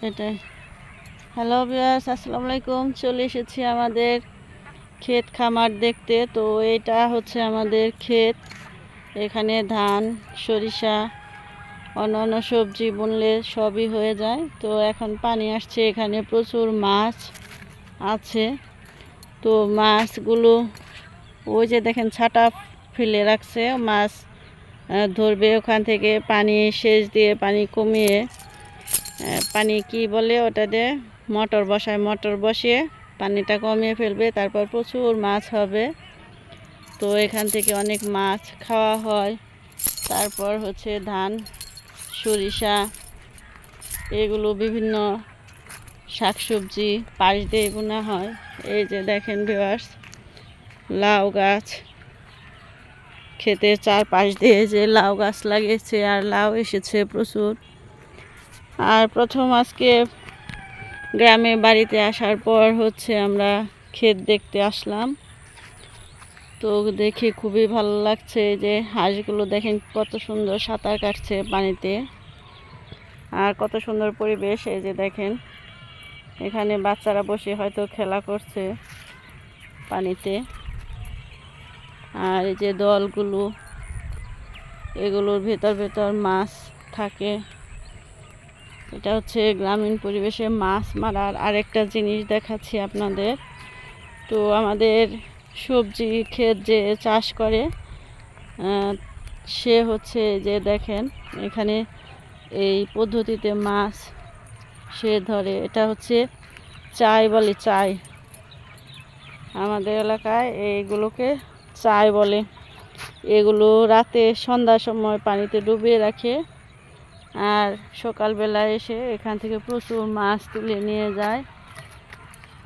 এটাই। Hello viewers, আসসালামু আলাইকুম। চলে এসেছি আমাদের ক্ষেত খামার দেখতে। তো এটা হচ্ছে আমাদের ক্ষেত। এখানে ধান, সরিষা, অন্যান্য সবজি বুনলে সবই হয়ে যায়। তো এখন পানি আসছে, এখানে প্রচুর মাছ আছে। তো মাছগুলো ওই যে দেখেন ছাটা ফেলে রাখছে, মাছ ধরবে ওখান থেকে। পানি সেচ দিয়ে পানি কমিয়ে পানি কি বলে ওটা দিয়ে মোটর বসায়, মোটর বসিয়ে পানিটা কমিয়ে ফেলবে, তারপর প্রচুর মাছ হবে। তো এখান থেকে অনেক মাছ খাওয়া হয়। তারপর হচ্ছে ধান, সরিষা, এগুলো বিভিন্ন শাকসবজি পাশ দিয়ে বোনা হয়। এই যে দেখেন ভিউয়ার্স, লাউ গাছ, ক্ষেতের চারপাশ দিয়ে যে লাউ গাছ লাগিয়েছে, আর লাউ এসেছে প্রচুর। আর প্রথম আজকে গ্রামে বাড়িতে আসার পর হচ্ছে আমরা ক্ষেত দেখতে আসলাম। তো দেখে খুবই ভালো লাগছে। যে হাঁসগুলো দেখেন কত সুন্দর সাঁতার কাটছে পানিতে, আর কত সুন্দর পরিবেশ। এই যে দেখেন এখানে বাচ্চারা বসে হয়তো খেলা করছে পানিতে। আর এই যে দলগুলো, এগুলোর ভেতর ভেতর মাছ থাকে। এটা হচ্ছে গ্রামীণ পরিবেশে মাছ মারার আরেকটা জিনিস দেখাচ্ছি আপনাদের। তো আমাদের সবজি ক্ষেত যে চাষ করে সে হচ্ছে যে দেখেন এখানে এই পদ্ধতিতে মাছ সে ধরে। এটা হচ্ছে চাই বলে, চাই। আমাদের এলাকায় এইগুলোকে চাই বলে। এগুলো রাতে সন্ধ্যার সময় পানিতে ডুবিয়ে রাখে, আর সকালবেলা এসে এখান থেকে প্রচুর মাছ তুলে নিয়ে যায়।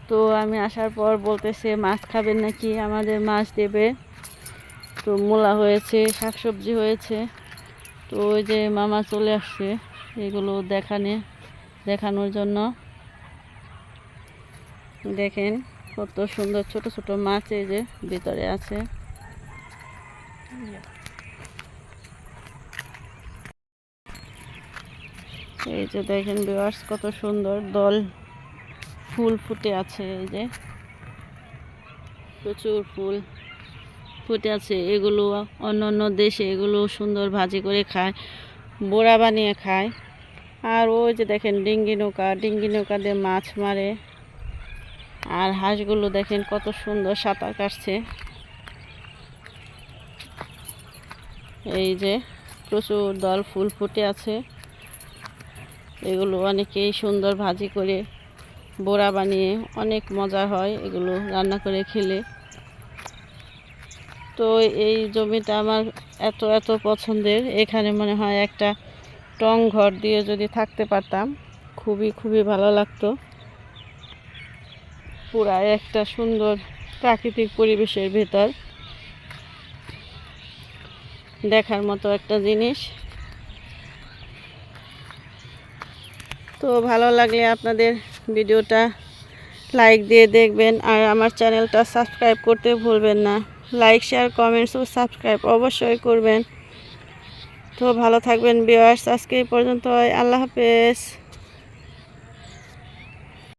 তো আমি আসার পর বলতেছে মাছ খাবেন নাকি, আমাদের মাছ দেবে। তো মূলা হয়েছে, শাকসবজি হয়েছে। তো ওই যে মামা চলে আসছে এগুলো দেখানোর জন্য। দেখেন কত সুন্দর ছোট ছোট মাছ এই যে ভিতরে আছে। এই যে দেখেন ভিউয়ার্স, কত সুন্দর দল ফুল ফুটে আছে। এই যে প্রচুর ফুল ফুটে আছে। এগুলো অন্য অন্য দেশে এগুলো সুন্দর ভাজি করে খায়, বড়া বানিয়ে খায়। আর ওই যে দেখেন ডিঙ্গি নৌকা দিয়ে মাছ মারে। আর হাঁসগুলো দেখেন কত সুন্দর সাঁতার কাটছে। এই যে প্রচুর দল ফুল ফুটে আছে। এগুলো অনেকেই সুন্দর ভাজি করে বড়া বানিয়ে, অনেক মজা হয় এগুলো রান্না করে খেলে। তো এই জমিটা আমার এত এত পছন্দের। এখানে মনে হয় একটা টং ঘর দিয়ে যদি থাকতে পারতাম খুবই খুবই ভালো লাগতো। পুরা একটা সুন্দর প্রাকৃতিক পরিবেশের ভেতর দেখার মতো একটা জিনিস। তো ভালো লাগলে আপনাদের ভিডিওটা লাইক দিয়ে দেখবেন, আর আমার চ্যানেলটা সাবস্ক্রাইব করতে ভুলবেন না। লাইক, শেয়ার, কমেন্টস ও সাবস্ক্রাইব অবশ্যই করবেন। তো ভালো থাকবেন ভিউয়ার্স, আজকে এই পর্যন্ত। আল্লাহ হাফেজ।